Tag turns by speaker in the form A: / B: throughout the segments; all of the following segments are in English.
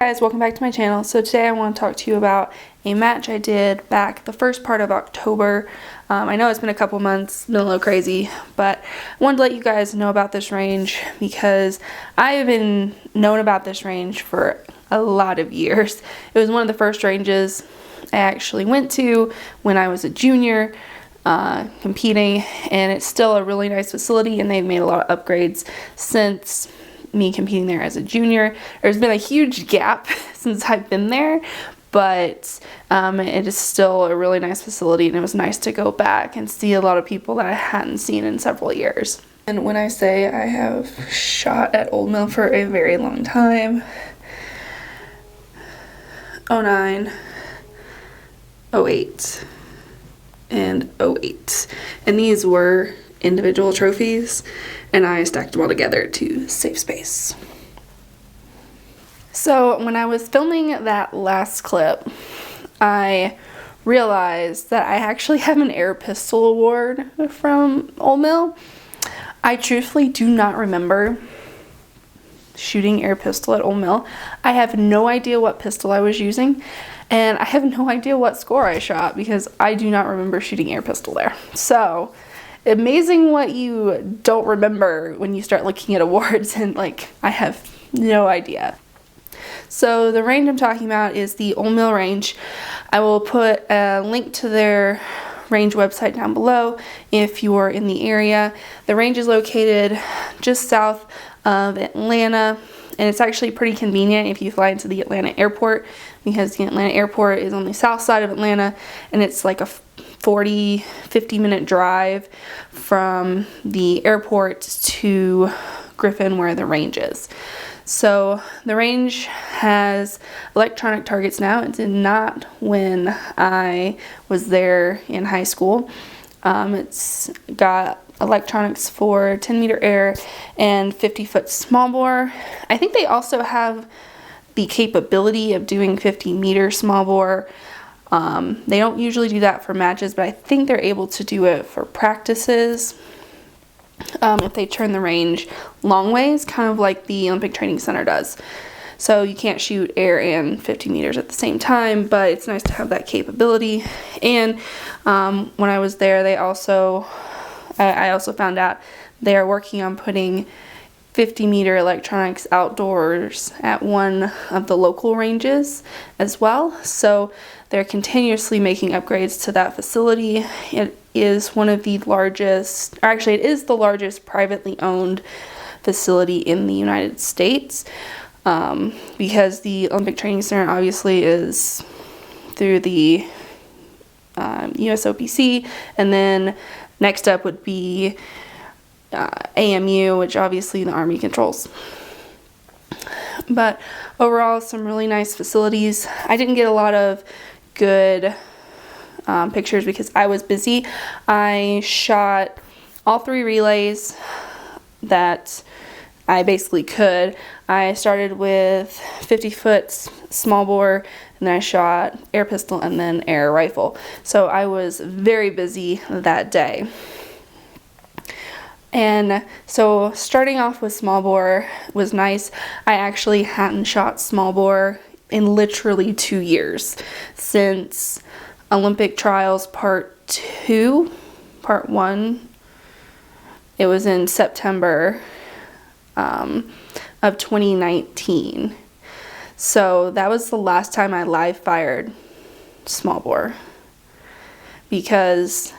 A: Guys, welcome back to my channel. So today I want to talk to you about a match I did back the first part of October. I know it's been a couple months, been a little crazy, but I wanted to let you guys know about this range because I have been known about this range for a lot of years. It was one of the first ranges I actually went to when I was a junior competing, and it's still a really nice facility, and they've made a lot of upgrades since me competing there as a junior. There's been a huge gap since I've been there, but it is still a really nice facility, and it was nice to go back and see a lot of people that I hadn't seen in several years. And when I say I have shot at Old Mill for a very long time, 09, 08, and 08, and these were individual trophies, and I stacked them all together to save space. So when I was filming that last clip, I realized that I actually have an air pistol award from Old Mill. I truthfully do not remember shooting air pistol at Old Mill. I have no idea what pistol I was using, and I have no idea what score I shot because I do not remember shooting air pistol there. So amazing what you don't remember when you start looking at awards, and I have no idea. So the range I'm talking about is the Old Mill range. I will put a link to their range website down below if you are in the area. The range is located just south of Atlanta, and it's actually pretty convenient if you fly into the Atlanta airport, because the Atlanta airport is on the south side of Atlanta, and it's like a 40-50 minute drive from the airport to Griffin, where the range is. So the range has electronic targets now. It did not when I was there in high school. It's got electronics for 10 meter air and 50-foot small bore. I think they also have the capability of doing 50 meter small bore. They don't usually do that for matches, but I think they're able to do it for practices if they turn the range long ways, kind of like the Olympic Training Center does. So you can't shoot air and 50 meters at the same time, but it's nice to have that capability. And when I was there, I also found out they are working on putting 50 meter electronics outdoors at one of the local ranges as well. So they're continuously making upgrades to that facility. It is one of the largest, or actually it is the largest privately owned facility in the United States, because the Olympic Training Center obviously is through the USOPC, and then next up would be AMU, which obviously the Army controls. But overall, some really nice facilities. I didn't get a lot of good pictures because I was busy. I shot all 3 relays that I basically could. I started with 50-foot small bore, and then I shot air pistol and then air rifle. So I was very busy that day. And so starting off with small bore was nice. I actually hadn't shot small bore in literally 2 years, since Olympic Trials Part 1. It was in September of 2019. So that was the last time I live fired small bore, because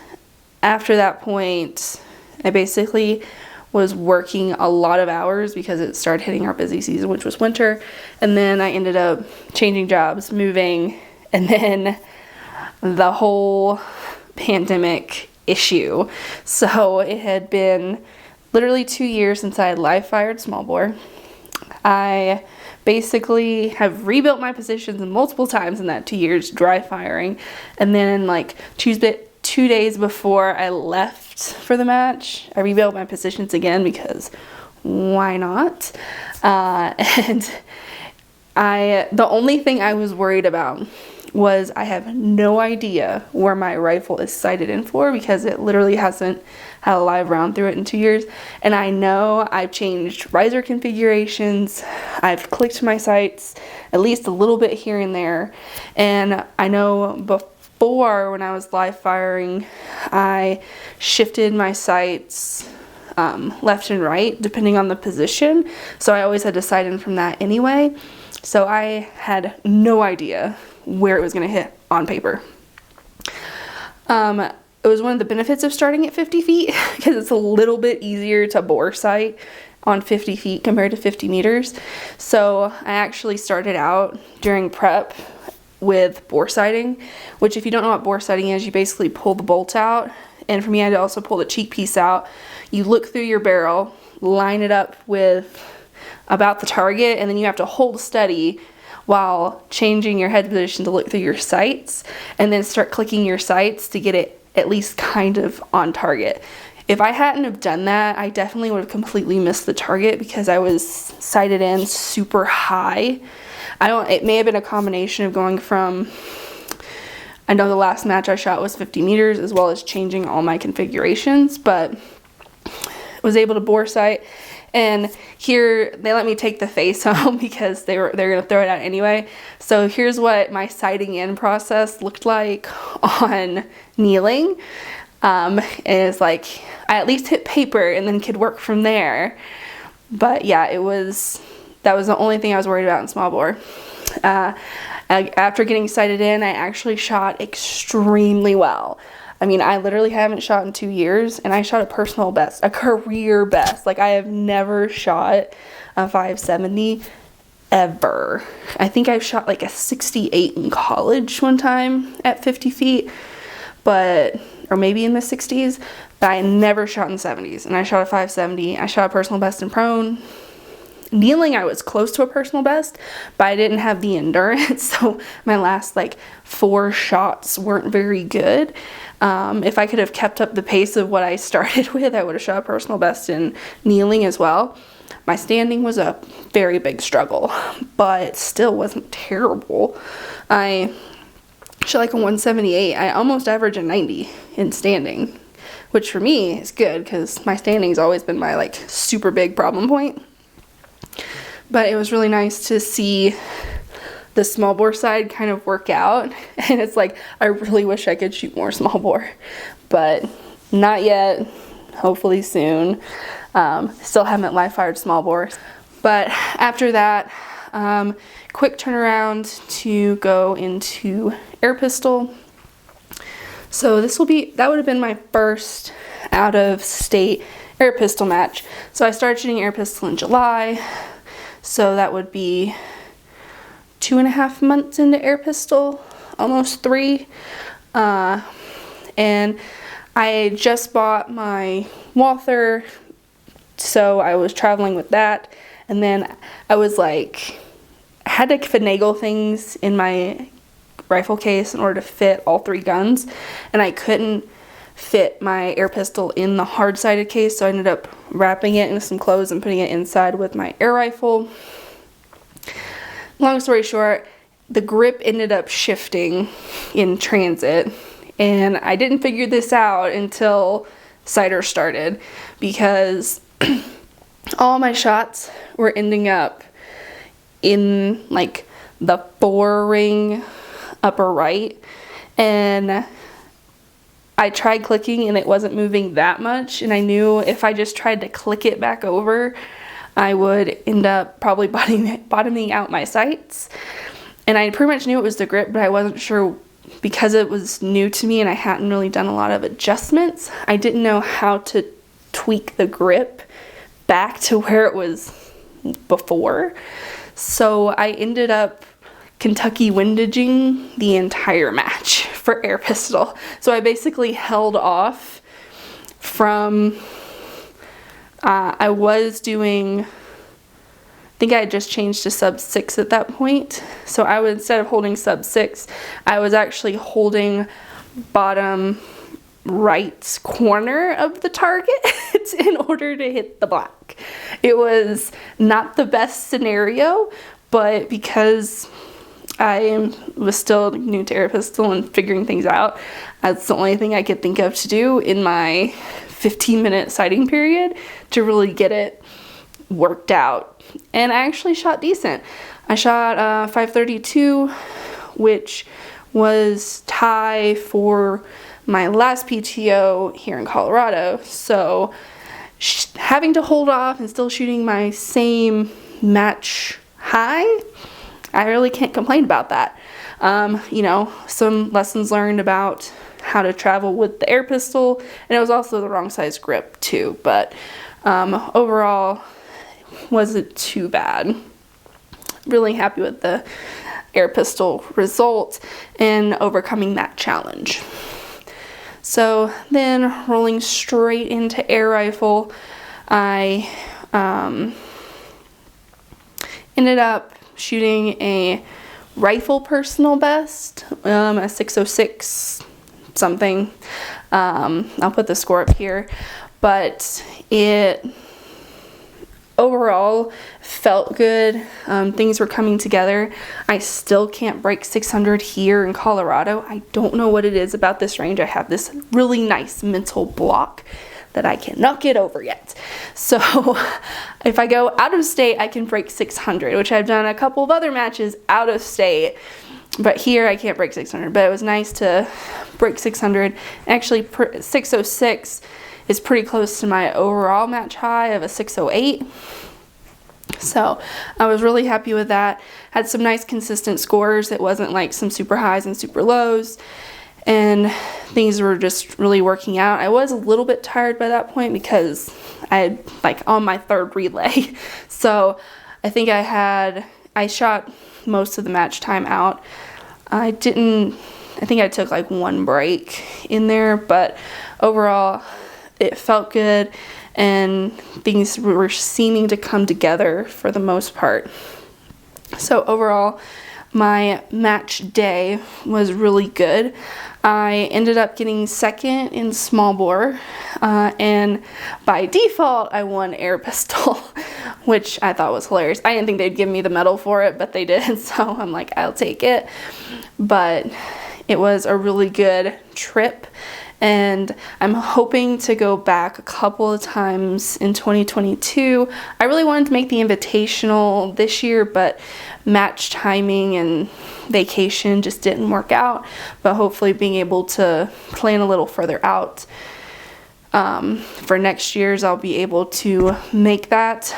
A: after that point I basically was working a lot of hours because it started hitting our busy season, which was winter, and then I ended up changing jobs, moving, and then the whole pandemic issue. So it had been literally 2 years since I had live fired small bore. I basically have rebuilt my positions multiple times in that 2 years dry firing, and then like 2 days before I left for the match, I rebuilt my positions again because why not? And the only thing I was worried about was I have no idea where my rifle is sighted in for, because it literally hasn't had a live round through it in 2 years. And I know I've changed riser configurations, I've clicked my sights at least a little bit here and there, and I know before, when I was live firing, I shifted my sights left and right depending on the position, so I always had to sight in from that anyway. So I had no idea where it was going to hit on paper. It was one of the benefits of starting at 50 feet because it's a little bit easier to bore sight on 50 feet compared to 50 meters. So I actually started out during prep with bore sighting, which, if you don't know what bore sighting is, you basically pull the bolt out. And for me, I had to also pull the cheek piece out. You look through your barrel, line it up with about the target, and then you have to hold steady while changing your head position to look through your sights, and then start clicking your sights to get it at least kind of on target. If I hadn't have done that, I definitely would have completely missed the target because I was sighted in super high. It may have been a combination of going from, I know the last match I shot was 50 meters, as well as changing all my configurations, but was able to bore sight. And here they let me take the face home because they're gonna throw it out anyway. So here's what my sighting in process looked like on kneeling. And it's like I at least hit paper and then could work from there. But yeah, that was the only thing I was worried about in small bore. After getting sighted in, I actually shot extremely well. I mean, I literally haven't shot in 2 years, and I shot a personal best, a career best. Like, I have never shot a 570 ever. I think I've shot like a 68 in college one time at 50 feet, or maybe in the 60s, but I never shot in 70s. And I shot a 570. I shot a personal best in prone. Kneeling, I was close to a personal best, but I didn't have the endurance, so my last like 4 shots weren't very good. If I could have kept up the pace of what I started with, I would have shot a personal best in kneeling as well. My standing was a very big struggle, but it still wasn't terrible. I shot like a 178. I almost averaged a 90 in standing, which for me is good because my standing's always been my like super big problem point. But it was really nice to see the small bore side kind of work out, and it's like I really wish I could shoot more small bore, but not yet. Hopefully soon. Still haven't live fired small bore, but after that, quick turnaround to go into air pistol. So that would have been my first out of state air pistol match. So I started shooting air pistol in July, so that would be 2.5 months into air pistol, almost 3. And I just bought my Walther, so I was traveling with that. And then I was like, I had to finagle things in my rifle case in order to fit all 3 guns, and I couldn't fit my air pistol in the hard-sided case, so I ended up wrapping it in some clothes and putting it inside with my air rifle. Long story short, the grip ended up shifting in transit, and I didn't figure this out until sighter started, because all my shots were ending up in like the 4-ring upper right, and I tried clicking and it wasn't moving that much, and I knew if I just tried to click it back over, I would end up probably bottoming out my sights. And I pretty much knew it was the grip, but I wasn't sure because it was new to me and I hadn't really done a lot of adjustments. I didn't know how to tweak the grip back to where it was before. So I ended up Kentucky windaging the entire match for air pistol. So I basically held off from, I was doing, I think I had just changed to sub 6 at that point. So I would, instead of holding sub 6, I was actually holding bottom right corner of the target in order to hit the black. It was not the best scenario, but because was still new to air pistol and figuring things out. That's the only thing I could think of to do in my 15-minute sighting period to really get it worked out. And I actually shot decent. I shot 532, which was tie for my last PTO here in Colorado. So having to hold off and still shooting my same match high, I really can't complain about that. You know, some lessons learned about how to travel with the air pistol, and it was also the wrong size grip too, but overall wasn't too bad. Really happy with the air pistol result and overcoming that challenge. So then rolling straight into air rifle, I ended up shooting a rifle personal best, a 606 something. I'll put the score up here, but it overall felt good. Things were coming together. I still can't break 600 here in Colorado. I don't know what it is about this range. I have this really nice mental block that I cannot get over yet. So if I go out of state, I can break 600, which I've done a couple of other matches out of state, but here I can't break 600. But it was nice to break 600. Actually, 606 is pretty close to my overall match high of a 608. So I was really happy with that. Had some nice consistent scores. It wasn't like some super highs and super lows, and things were just really working out. I was a little bit tired by that point because I had like on my third relay. So I think I shot most of the match time out. I think I took like one break in there, but overall it felt good and things were seeming to come together for the most part. So overall, my match day was really good. I ended up getting second in small bore, and by default I won air pistol, which I thought was hilarious. I didn't think they'd give me the medal for it, but they did, so I'm like, I'll take it. But it was a really good trip, and I'm hoping to go back a couple of times in 2022. I really wanted to make the Invitational this year, but match timing and vacation just didn't work out. But hopefully being able to plan a little further out for next year's, I'll be able to make that.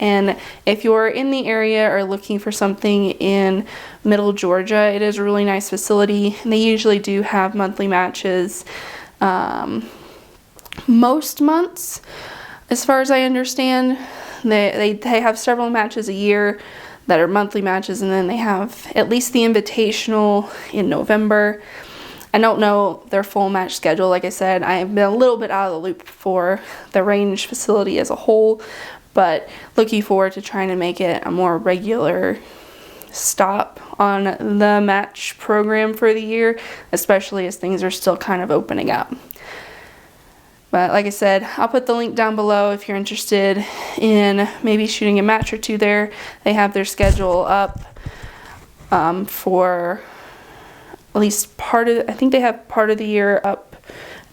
A: And if you're in the area or looking for something in Middle Georgia, it is a really nice facility. And they usually do have monthly matches most months, as far as I understand. They have several matches a year that are monthly matches, and then they have at least the Invitational in November. I don't know their full match schedule. Like I said, I've been a little bit out of the loop for the range facility as a whole, but looking forward to trying to make it a more regular stop on the match program for the year, especially as things are still kind of opening up. But like I said, I'll put the link down below if you're interested in maybe shooting a match or two there. They have their schedule up for at least I think they have part of the year up.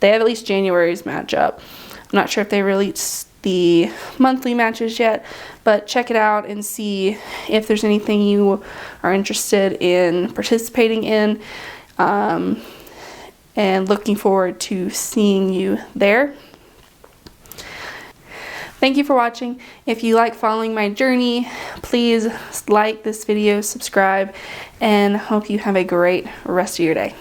A: They have at least January's match up. I'm not sure if they released the monthly matches yet, but check it out and see if there's anything you are interested in participating in, and looking forward to seeing you there. Thank you for watching. If you like following my journey, please like this video, subscribe, and hope you have a great rest of your day.